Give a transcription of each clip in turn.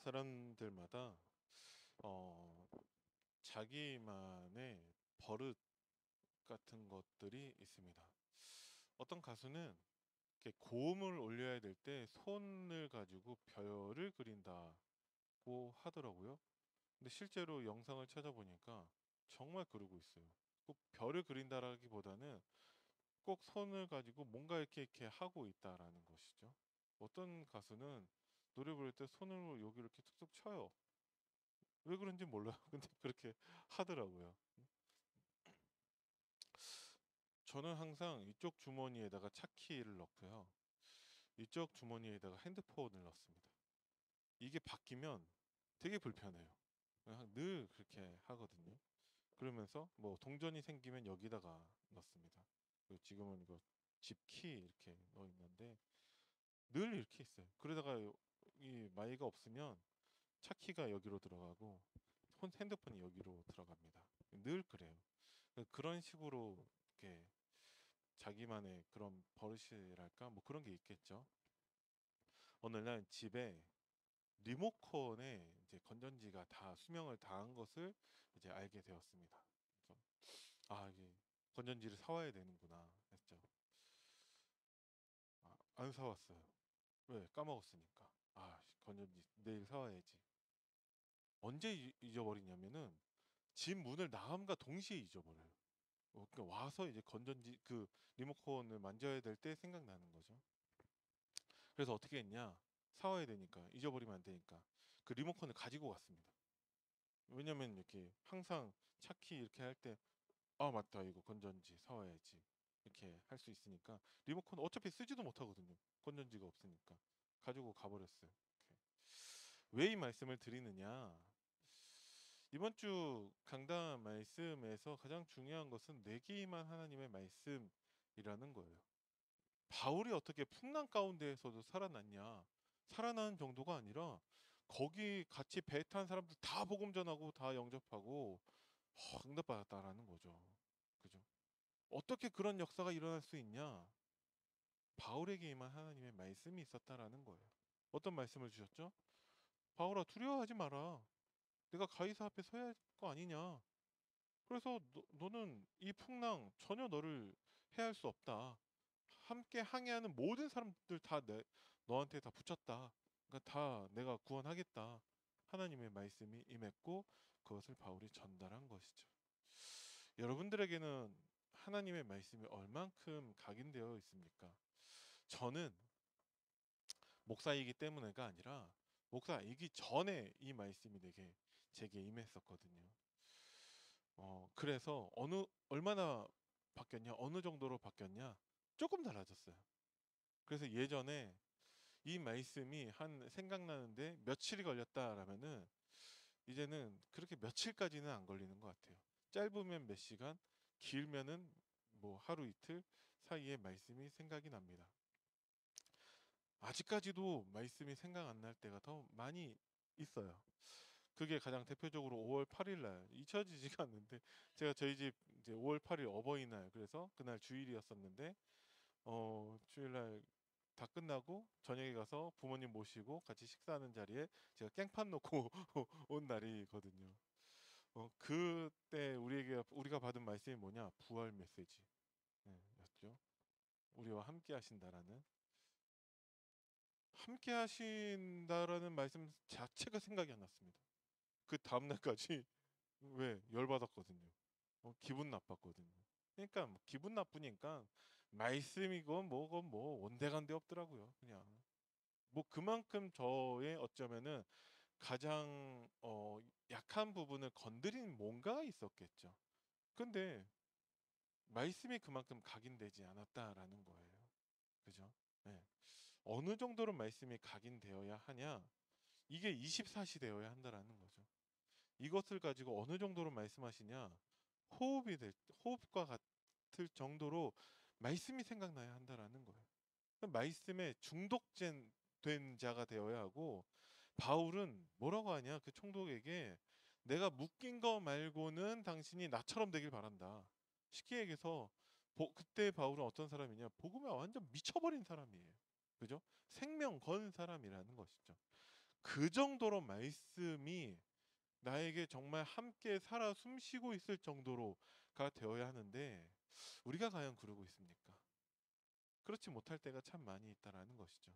사람들마다 어, 자기만의 버릇 같은 것들이 있습니다. 어떤 가수는 이렇게 고음을 올려야 될 때 손을 가지고 별을 그린다고 하더라고요. 근데 실제로 영상을 찾아보니까 정말 그러고 있어요. 꼭 별을 그린다라기보다는 꼭 손을 가지고 뭔가 이렇게 하고 있다라는 것이죠. 어떤 가수는 노래 부를 때 손으로 여기 이렇게 툭툭 쳐요. 왜 그런지 몰라요. 근데 그렇게 하더라고요. 저는 항상 이쪽 주머니에다가 차키를 넣고요. 이쪽 주머니에다가 핸드폰을 넣습니다. 이게 바뀌면 되게 불편해요. 그냥 늘 그렇게 하거든요. 그러면서 뭐 동전이 생기면 여기다가 넣습니다. 그리고 지금은 이거 집 키 이렇게 넣어 있는데 늘 이렇게 있어요. 그러다가 이 마이가 없으면 차키가 여기로 들어가고 핸드폰이 여기로 들어갑니다. 늘 그래요. 그런 식으로 이렇게 자기만의 그런 버릇이랄까 뭐 그런 게 있겠죠. 어느 날 집에 리모컨에 이제 건전지가 다 수명을 다한 것을 이제 알게 되었습니다. 그래서 아 이게 건전지를 사와야 되는구나 했죠. 안 사왔어요. 왜? 까먹었으니까. 건전지 내일 사와야지. 언제 잊어버리냐면은 집 문을 나감과 동시에 잊어버려요. 그러니까 와서 이제 건전지 그 리모컨을 만져야 될 때 생각나는 거죠. 그래서 어떻게 했냐? 사와야 되니까 잊어버리면 안 되니까 그 리모컨을 가지고 갔습니다. 왜냐면 이렇게 항상 차키 이렇게 할 때 맞다 이거 건전지 사와야지 이렇게 할 수 있으니까 리모컨 어차피 쓰지도 못하거든요. 건전지가 없으니까 가지고 가버렸어요. 이렇게. 왜 이 말씀을 드리느냐? 이번 주 강단 말씀에서 가장 중요한 것은 내게 임한 하나님의 말씀이라는 거예요. 바울이 어떻게 풍랑 가운데에서도 살아났냐? 살아나는 정도가 아니라 거기 같이 배 탄 사람들 다 복음 전하고 다 영접하고 응답받았다라는 거죠. 그죠? 어떻게 그런 역사가 일어날 수 있냐? 바울에게 임한 하나님의 말씀이 있었다라는 거예요. 어떤 말씀을 주셨죠? 바울아 두려워하지 마라. 내가 가이사 앞에 서야 할 거 아니냐? 그래서 너는 이 풍랑 전혀 너를 해할 수 없다. 함께 항해하는 모든 사람들 다 너한테 다 붙였다. 그러니까 다 내가 구원하겠다. 하나님의 말씀이 임했고 그것을 바울이 전달한 것이죠. 여러분들에게는 하나님의 말씀이 얼만큼 각인되어 있습니까? 저는 목사이기 때문에가 아니라 목사이기 전에 이 말씀이 제게 임했었거든요. 그래서 얼마나 바뀌었냐, 어느 정도로 바뀌었냐, 조금 달라졌어요. 그래서 예전에 이 말씀이 생각나는데 며칠이 걸렸다라면은 이제는 그렇게 며칠까지는 안 걸리는 것 같아요. 짧으면 몇 시간, 길면은 뭐 하루 이틀 사이에 말씀이 생각이 납니다. 아직까지도 말씀이 생각 안 날 때가 더 많이 있어요. 그게 가장 대표적으로 5월 8일 날 잊혀지지가 않는데 제가 저희 집 이제 5월 8일 어버이날 그래서 그날 주일이었었는데 주일날 다 끝나고 저녁에 가서 부모님 모시고 같이 식사하는 자리에 제가 깽판 놓고 온 날이거든요. 그때 우리가 받은 말씀이 뭐냐? 부활 메시지 였죠. 우리와 함께 하신다라는 함께 하신다라는 말씀 자체가 생각이 안 났습니다. 그 다음 날까지 왜 열받았거든요. 기분 나빴거든요. 그러니까 뭐 기분 나쁘니까 말씀이건 뭐건 뭐 온데간데 없더라고요. 그냥 뭐 그만큼 저의 어쩌면은 가장 약한 부분을 건드린 뭔가가 있었겠죠. 근데 말씀이 그만큼 각인되지 않았다라는 거예요. 그죠? 네. 어느 정도로 말씀이 각인되어야 하냐? 이게 24시 되어야 한다라는 거죠. 이것을 가지고 어느 정도로 말씀하시냐? 호흡과 같을 정도로 말씀이 생각나야 한다라는 거예요. 말씀에 중독된 된 자가 되어야 하고 바울은 뭐라고 하냐? 그 총독에게 내가 묶인 거 말고는 당신이 나처럼 되길 바란다. 쉽게 얘기해서 그때 바울은 어떤 사람이냐? 복음에 완전 미쳐버린 사람이에요. 그죠? 생명 건 사람이라는 것이죠. 그 정도로 말씀이 나에게 정말 함께 살아 숨쉬고 있을 정도로가 되어야 하는데 우리가 과연 그러고 있습니까? 그렇지 못할 때가 참 많이 있다라는 것이죠.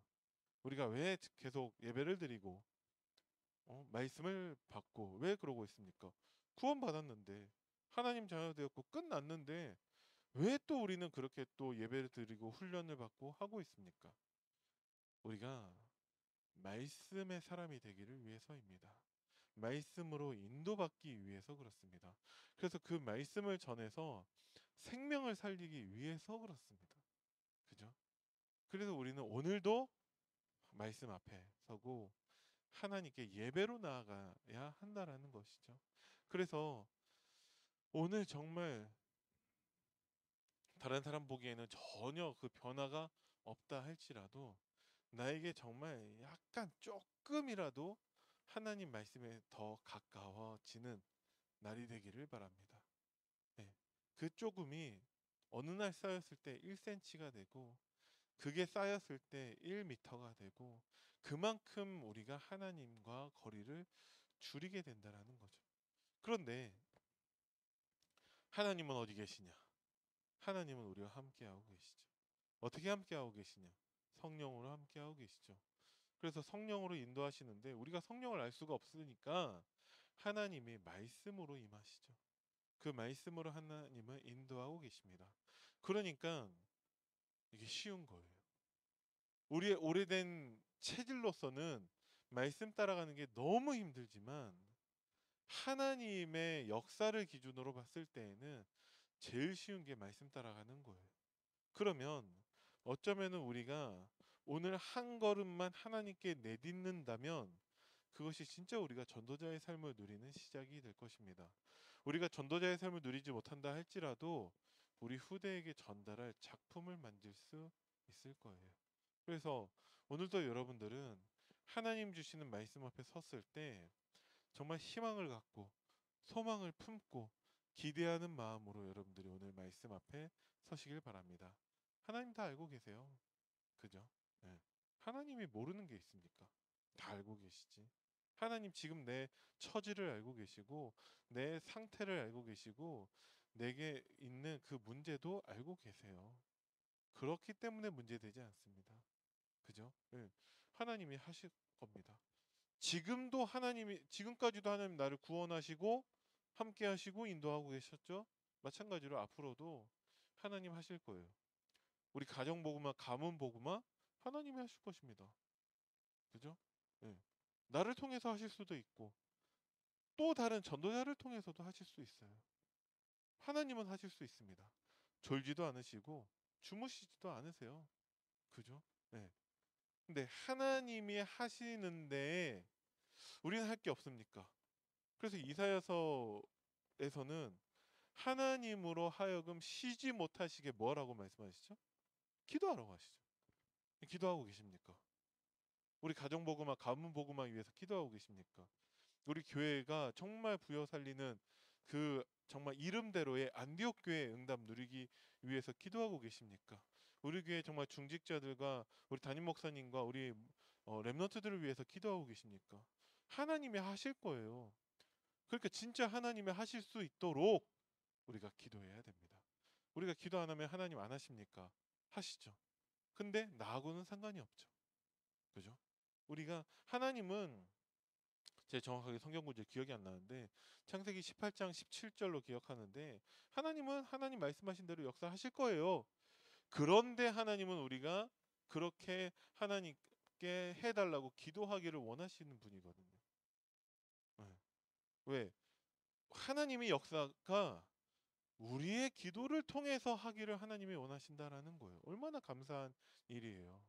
우리가 왜 계속 예배를 드리고 말씀을 받고 왜 그러고 있습니까? 구원받았는데 하나님 자녀 되었고 끝났는데 왜 또 우리는 그렇게 또 예배를 드리고 훈련을 받고 하고 있습니까? 우리가 말씀의 사람이 되기를 위해서입니다. 말씀으로 인도받기 위해서 그렇습니다. 그래서 그 말씀을 전해서 생명을 살리기 위해서 그렇습니다. 그죠? 그래서 우리는 오늘도 말씀 앞에 서고 하나님께 예배로 나아가야 한다라는 것이죠. 그래서 오늘 정말 다른 사람 보기에는 전혀 그 변화가 없다 할지라도 나에게 정말 약간 조금이라도 하나님 말씀에 더 가까워지는 날이 되기를 바랍니다. 네. 그 조금이 어느 날 쌓였을 때 1cm가 되고 그게 쌓였을 때 1m가 되고 그만큼 우리가 하나님과 거리를 줄이게 된다라는 거죠. 그런데 하나님은 어디 계시냐? 하나님은 우리와 함께하고 계시죠. 어떻게 함께하고 계시냐? 성령으로 함께하고 계시죠. 그래서 성령으로 인도하시는데 우리가 성령을 알 수가 없으니까 하나님의 말씀으로 임하시죠. 그 말씀으로 하나님은 인도하고 계십니다. 그러니까 이게 쉬운 거예요. 우리의 오래된 체질로서는 말씀 따라가는 게 너무 힘들지만 하나님의 역사를 기준으로 봤을 때에는 제일 쉬운 게 말씀 따라가는 거예요. 그러면 어쩌면은 우리가 오늘 한 걸음만 하나님께 내딛는다면 그것이 진짜 우리가 전도자의 삶을 누리는 시작이 될 것입니다. 우리가 전도자의 삶을 누리지 못한다 할지라도 우리 후대에게 전달할 작품을 만들 수 있을 거예요. 그래서 오늘도 여러분들은 하나님 주시는 말씀 앞에 섰을 때 정말 희망을 갖고 소망을 품고 기대하는 마음으로 여러분들이 오늘 말씀 앞에 서시길 바랍니다. 하나님 다 알고 계세요. 그죠? 네. 하나님이 모르는 게 있습니까? 다 알고 계시지. 하나님 지금 내 처지를 알고 계시고 내 상태를 알고 계시고 내게 있는 그 문제도 알고 계세요. 그렇기 때문에 문제되지 않습니다. 그죠? 네. 하나님이 하실 겁니다. 지금도 하나님이 지금까지도 하나님 나를 구원하시고 함께 하시고 인도하고 계셨죠? 마찬가지로 앞으로도 하나님 하실 거예요. 우리 가정 복음화, 가문 복음화 하나님이 하실 것입니다. 그죠? 예. 나를 통해서 하실 수도 있고 또 다른 전도자를 통해서도 하실 수 있어요. 하나님은 하실 수 있습니다. 졸지도 않으시고 주무시지도 않으세요. 그죠? 예. 근데 하나님이 하시는데 우리는 할 게 없습니까? 그래서 이사야서에서는 하나님으로 하여금 쉬지 못하시게 뭐라고 말씀하시죠? 기도하라고 하시죠. 기도하고 계십니까? 우리 가정복음화, 가문복음화 위해서 기도하고 계십니까? 우리 교회가 정말 부여 살리는 그 정말 이름대로의 안디옥 교회의 응답 누리기 위해서 기도하고 계십니까? 우리 교회 정말 중직자들과 우리 담임 목사님과 우리 렘넌트들을 위해서 기도하고 계십니까? 하나님이 하실 거예요. 그러니까 진짜 하나님이 하실 수 있도록 우리가 기도해야 됩니다. 우리가 기도 안 하면 하나님 안 하십니까? 하시죠. 근데 나하고는 상관이 없죠. 그죠? 우리가 하나님은 제 정확하게 성경 구절 기억이 안 나는데 창세기 18장 17절로 기억하는데 하나님은 하나님 말씀하신 대로 역사하실 거예요. 그런데 하나님은 우리가 그렇게 하나님께 해달라고 기도하기를 원하시는 분이거든요. 네. 왜? 하나님의 역사가 우리의 기도를 통해서 하기를 하나님이 원하신다라는 거예요. 얼마나 감사한 일이에요.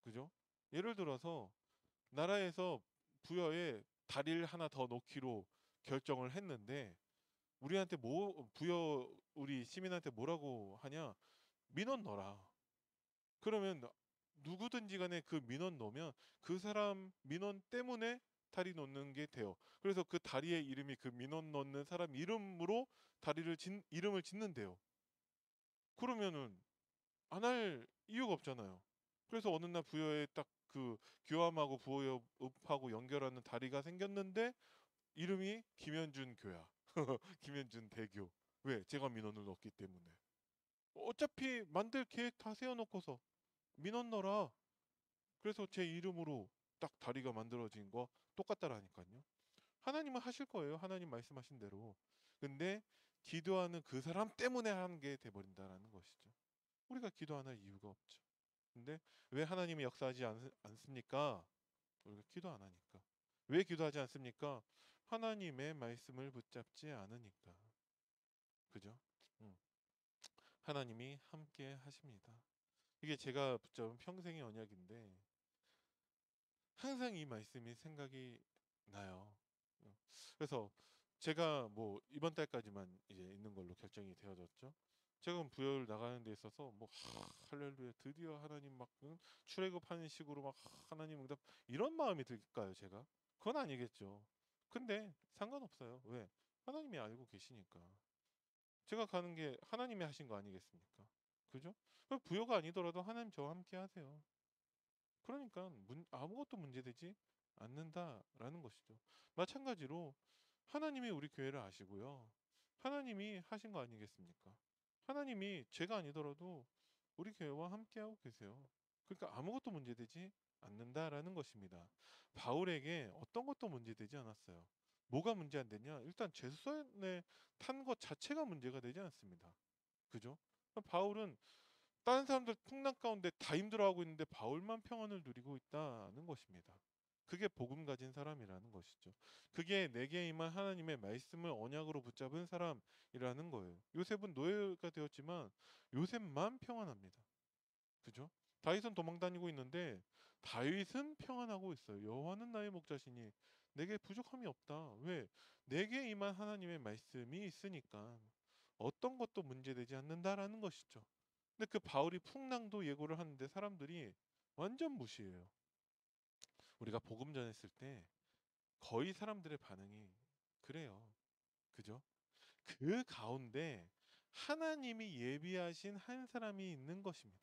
그죠? 예를 들어서 나라에서 부여에 다리를 하나 더 놓기로 결정을 했는데 우리한테 부여 우리 시민한테 뭐라고 하냐? 민원 넣어라. 그러면 누구든지 간에 그 민원 넣으면 그 사람 민원 때문에 다리 놓는 게 돼요. 그래서 그 다리의 이름이 그 민원 넣는 사람 이름으로 이름을 짓는데요. 그러면은 안 할 이유가 없잖아요. 그래서 어느 날 부여에 딱 그 교암하고 부호흡하고 연결하는 다리가 생겼는데 이름이 김현준 교야. 김현준 대교. 왜? 제가 민원을 넣었기 때문에. 어차피 만들 계획 다 세워놓고서 민원 넣어라. 그래서 제 이름으로 딱 다리가 만들어진 거 똑같다라니까요. 하나님은 하실 거예요. 하나님 말씀하신 대로. 근데 기도하는 그 사람 때문에 하는 게 돼버린다라는 것이죠. 우리가 기도 안 할 이유가 없죠. 근데 왜 하나님이 역사하지 않습니까? 우리가 기도 안 하니까. 왜 기도하지 않습니까? 하나님의 말씀을 붙잡지 않으니까. 그죠? 음. 하나님이 함께 하십니다. 이게 제가 붙잡은 평생의 언약인데 항상 이 말씀이 생각이 나요. 그래서 제가 뭐 이번 달까지만 이제 있는 걸로 결정이 되어졌죠. 제가 부여를 나가는 데 있어서 뭐 할렐루야 드디어 하나님 막 출애굽하는 식으로 막 하나님 응답 이런 마음이 들까요 제가? 그건 아니겠죠. 근데 상관없어요. 왜? 하나님이 알고 계시니까. 제가 가는 게 하나님이 하신 거 아니겠습니까? 그죠? 부여가 아니더라도 하나님 저와 함께 하세요. 그러니까 아무것도 문제되지 않는다라는 것이죠. 마찬가지로 하나님이 우리 교회를 아시고요. 하나님이 하신 거 아니겠습니까? 하나님이 제가 아니더라도 우리 교회와 함께하고 계세요. 그러니까 아무것도 문제되지 않는다라는 것입니다. 바울에게 어떤 것도 문제되지 않았어요. 뭐가 문제 안 되냐? 일단 제수선에 탄 것 자체가 문제가 되지 않습니다. 그죠? 바울은 다른 사람들 풍랑 가운데 다 힘들어하고 있는데 바울만 평안을 누리고 있다는 것입니다. 그게 복음 가진 사람이라는 것이죠. 그게 내게 임한 하나님의 말씀을 언약으로 붙잡은 사람이라는 거예요. 요셉은 노예가 되었지만 요셉만 평안합니다. 그죠? 다윗은 도망다니고 있는데 다윗은 평안하고 있어요. 여호와는 나의 목자시니 내게 부족함이 없다. 왜? 내게 임한 하나님의 말씀이 있으니까 어떤 것도 문제되지 않는다라는 것이죠. 근데 그 바울이 풍랑도 예고를 하는데 사람들이 완전 무시해요. 우리가 복음 전했을 때 거의 사람들의 반응이 그래요. 그죠? 그 가운데 하나님이 예비하신 한 사람이 있는 것입니다.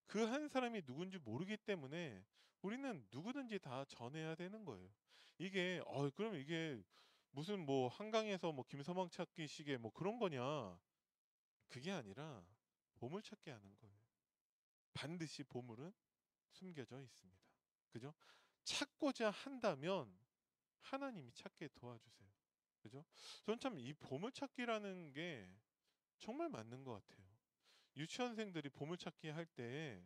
그 한 사람이 누군지 모르기 때문에 우리는 누구든지 다 전해야 되는 거예요. 이게 그럼 이게 무슨 뭐 한강에서 뭐 김서방 찾기 시계 뭐 그런 거냐? 그게 아니라 보물 찾기 하는 거예요. 반드시 보물은 숨겨져 있습니다. 그죠? 찾고자 한다면 하나님이 찾게 도와주세요. 그죠? 저는 참 이 보물찾기라는 게 정말 맞는 것 같아요. 유치원생들이 보물찾기 할 때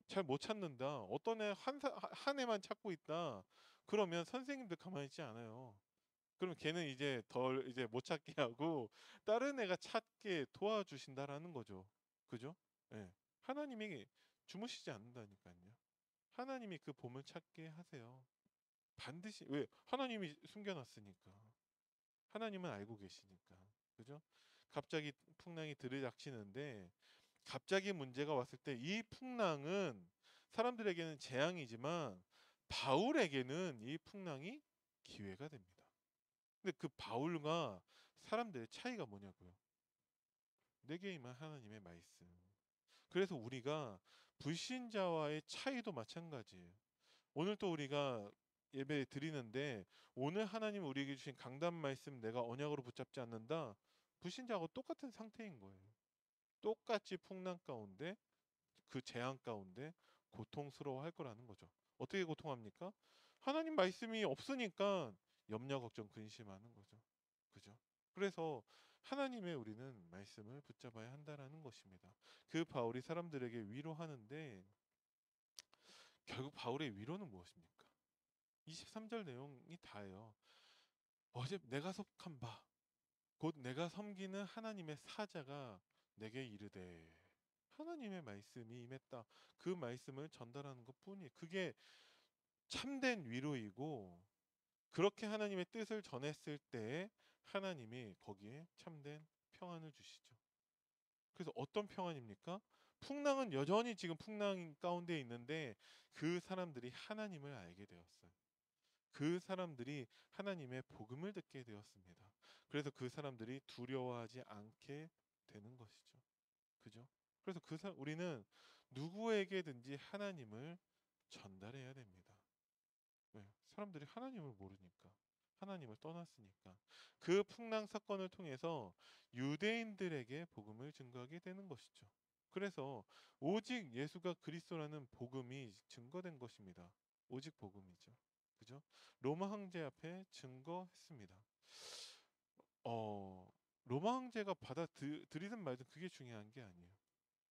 잘 못 찾는다. 어떤 애 한 애만 찾고 있다. 그러면 선생님들 가만히 있지 않아요. 그럼 걔는 이제 덜 이제 못 찾게 하고 다른 애가 찾게 도와주신다라는 거죠. 그죠? 예. 하나님이 주무시지 않는다니까요. 하나님이 그 보물 찾게 하세요. 반드시 왜? 하나님이 숨겨놨으니까. 하나님은 알고 계시니까. 그죠? 갑자기 풍랑이 들이닥치는데 갑자기 문제가 왔을 때 이 풍랑은 사람들에게는 재앙이지만 바울에게는 이 풍랑이 기회가 됩니다. 근데 그 바울과 사람들의 차이가 뭐냐고요? 내게 임한 하나님의 말씀. 그래서 우리가 불신자와의 차이도 마찬가지예요. 오늘 또 우리가 예배 드리는데 오늘 하나님 우리에게 주신 강단 말씀 내가 언약으로 붙잡지 않는다. 불신자하고 똑같은 상태인 거예요. 똑같이 풍랑 가운데 그 재앙 가운데 고통스러워할 거라는 거죠. 어떻게 고통합니까? 하나님 말씀이 없으니까 염려, 걱정, 근심하는 거죠. 그죠? 그래서 하나님의 우리는 말씀을 붙잡아야 한다라는 것입니다. 그 바울이 사람들에게 위로하는데 결국 바울의 위로는 무엇입니까? 23절 내용이 다예요. 어제 내가 속한 바, 곧 내가 섬기는 하나님의 사자가 내게 이르되 하나님의 말씀이 임했다. 그 말씀을 전달하는 것뿐이에요. 그게 참된 위로이고 그렇게 하나님의 뜻을 전했을 때 하나님이 거기에 참된 평안을 주시죠. 그래서 어떤 평안입니까? 풍랑은 여전히 지금 풍랑 가운데 있는데 그 사람들이 하나님을 알게 되었어요. 그 사람들이 하나님의 복음을 듣게 되었습니다. 그래서 그 사람들이 두려워하지 않게 되는 것이죠. 그죠? 그래서 우리는 누구에게든지 하나님을 전달해야 됩니다. 왜? 사람들이 하나님을 모르니까. 하나님을 떠났으니까. 그 풍랑 사건을 통해서 유대인들에게 복음을 증거하게 되는 것이죠. 그래서 오직 예수가 그리스도라는 복음이 증거된 것입니다. 오직 복음이죠. 그죠? 로마 황제 앞에 증거했습니다. 어, 로마 황제가 받아들이든 말든 그게 중요한 게 아니에요.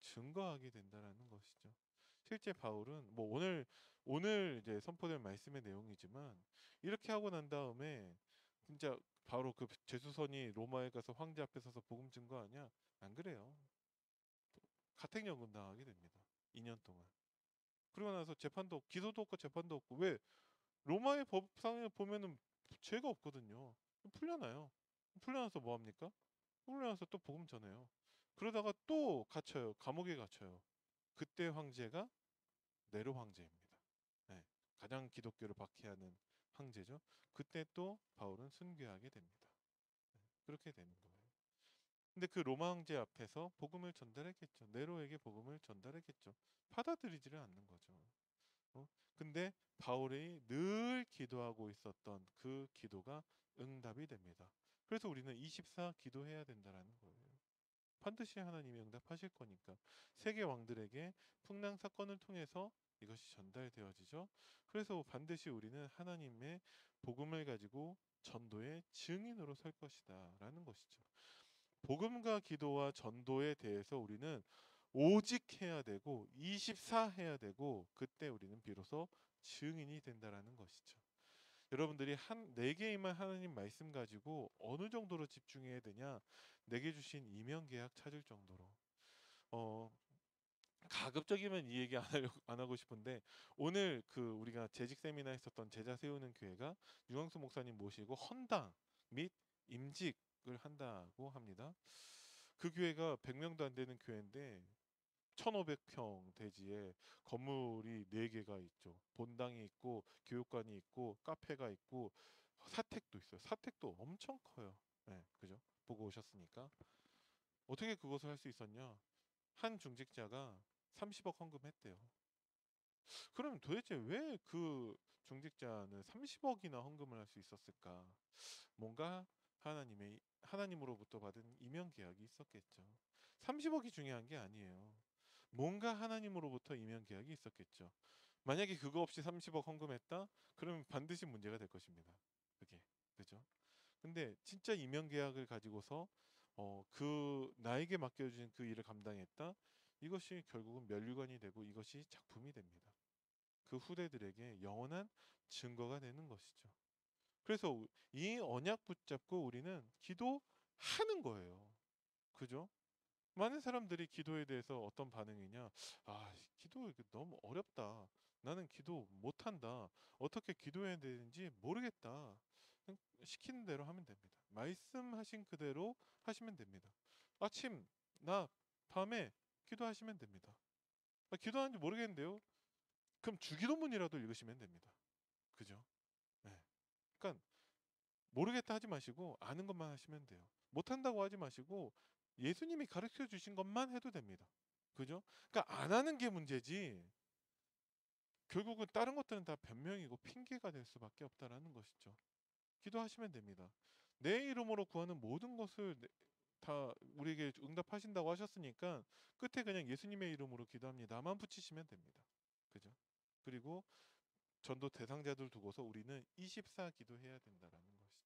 증거하게 된다라는 것이죠. 실제 바울은 뭐 오늘 이제 선포될 말씀의 내용이지만 이렇게 하고 난 다음에 진짜 바로 그 제수선이 로마에 가서 황제 앞에 서서 복음 증거하냐? 안 그래요. 가택연금 당하게 됩니다. 2년 동안. 그러고 나서 재판도 기소도 없고 재판도 없고 왜 로마의 법상에 보면은 죄가 없거든요. 풀려나요. 풀려나서 뭐 합니까? 풀려나서 또 복음 전해요. 그러다가 또 갇혀요. 감옥에 갇혀요. 그때 황제가 네로 황제입니다. 네, 가장 기독교를 박해하는 황제죠. 그때 또 바울은 순교하게 됩니다. 그렇게 되는 거예요. 근데 그 로마 황제 앞에서 복음을 전달했겠죠. 네로에게 복음을 전달했겠죠. 받아들이지를 않는 거죠. 어? 근데 바울이 늘 기도하고 있었던 그 기도가 응답이 됩니다. 그래서 우리는 24 기도해야 된다라는 거예요. 반드시 하나님이 응답하실 거니까. 세계 왕들에게 풍랑 사건을 통해서 이것이 전달되어지죠. 그래서 반드시 우리는 하나님의 복음을 가지고 전도의 증인으로 설 것이다라는 것이죠. 복음과 기도와 전도에 대해서 우리는 오직 해야 되고 24 해야 되고 그때 우리는 비로소 증인이 된다라는 것이죠. 여러분들이 네 개의만 하나님 말씀 가지고 어느 정도로 집중해야 되냐? 내게 주신 이면 계약 찾을 정도로. 어, 가급적이면 이 얘기 안 하고 싶은데 오늘 그 우리가 재직 세미나 했었던 제자 세우는 교회가 유광수 목사님 모시고 헌당 및 임직을 한다고 합니다. 그 교회가 100명도 안 되는 교회인데 1500평 대지에 건물이 4개가 있죠. 본당이 있고 교육관이 있고 카페가 있고 사택도 있어요. 사택도 엄청 커요. 네, 그죠? 보고 오셨으니까. 어떻게 그것을 할 수 있었냐? 한 중직자가 30억 헌금했대요. 그럼 도대체 왜 그 중직자는 30억이나 헌금을 할 수 있었을까? 뭔가 하나님으로부터 받은 이면 계약이 있었겠죠. 30억이 중요한 게 아니에요. 뭔가 하나님으로부터 이면 계약이 있었겠죠. 만약에 그거 없이 30억 헌금했다? 그러면 반드시 문제가 될 것입니다. 그게. 그죠? 근데 진짜 이면 계약을 가지고서 그 나에게 맡겨주신 그 일을 감당했다? 이것이 결국은 면류관이 되고 이것이 작품이 됩니다. 그 후대들에게 영원한 증거가 되는 것이죠. 그래서 이 언약 붙잡고 우리는 기도하는 거예요. 그죠? 많은 사람들이 기도에 대해서 어떤 반응이냐? 아, 기도 이거 너무 어렵다. 나는 기도 못한다. 어떻게 기도해야 되는지 모르겠다. 그냥 시키는 대로 하면 됩니다. 말씀하신 그대로 하시면 됩니다. 아침, 낮, 밤에 기도하시면 됩니다. 기도하는지 모르겠는데요. 그럼 주기도문이라도 읽으시면 됩니다. 그죠? 네. 그러니까 모르겠다 하지 마시고 아는 것만 하시면 돼요. 못한다고 하지 마시고 예수님이 가르쳐 주신 것만 해도 됩니다. 그죠? 그러니까 안 하는 게 문제지. 결국은 다른 것들은 다 변명이고 핑계가 될 수밖에 없다라는 것이죠. 기도하시면 됩니다. 내 이름으로 구하는 모든 것을 다 우리에게 응답하신다고 하셨으니까 끝에 그냥 예수님의 이름으로 기도합니다만 붙이시면 됩니다. 그죠? 그리고 전도 대상자들 두고서 우리는 24 기도해야 된다라는 것이죠.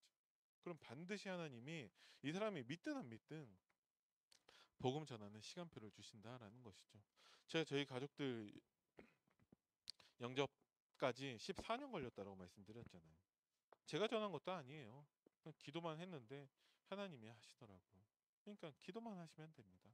그럼 반드시 하나님이 이 사람이 믿든 안 믿든 복음 전하는 시간표를 주신다라는 것이죠. 제가 저희 가족들 영접까지 14년 걸렸다라고 말씀드렸잖아요. 제가 전한 것도 아니에요. 그냥 기도만 했는데 하나님이 하시더라고요. 그러니까 기도만 하시면 됩니다.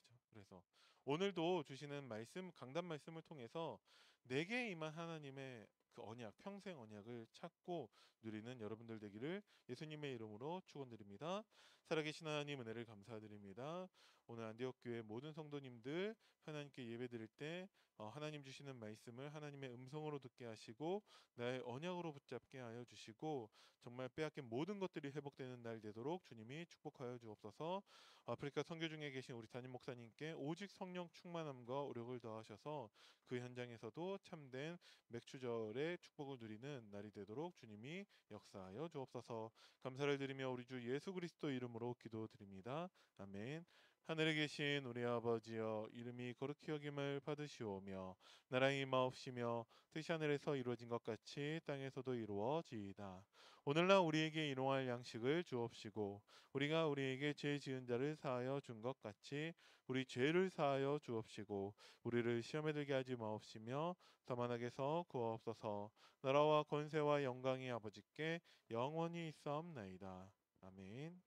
그렇죠? 그래서 오늘도 주시는 말씀, 강단 말씀을 통해서 내게 임한 하나님의 그 언약, 평생 언약을 찾고 누리는 여러분들 되기를 예수님의 이름으로 축원드립니다. 살아계신 하나님 은혜를 감사드립니다. 오늘 안디옥 교회 모든 성도님들 하나님께 예배드릴 때 하나님 주시는 말씀을 하나님의 음성으로 듣게 하시고 나의 언약으로 붙잡게 하여 주시고 정말 빼앗긴 모든 것들이 회복되는 날 되도록 주님이 축복하여 주옵소서. 아프리카 선교 중에 계신 우리 담임 목사님께 오직 성령 충만함과 오력을 더하셔서 그 현장에서도 참된 맥주절의 축복을 누리는 날이 되도록 주님이 역사하여 주옵소서. 감사를 드리며 우리 주 예수 그리스도 이름으로 기도드립니다. 아멘. 하늘에 계신 우리 아버지여, 이름이 거룩히 여김을 받으시오며 나라의 임하옵시며 뜻이 하늘에서 이루어진 것 같이 땅에서도 이루어지이다. 오늘날 우리에게 일용할 양식을 주옵시고 우리가 우리에게 죄 지은 자를 사하여 준 것 같이 우리 죄를 사하여 주옵시고 우리를 시험에 들게 하지 마옵시며 다만 악에서 구하옵소서. 나라와 권세와 영광이 아버지께 영원히 있사옵나이다. 아멘.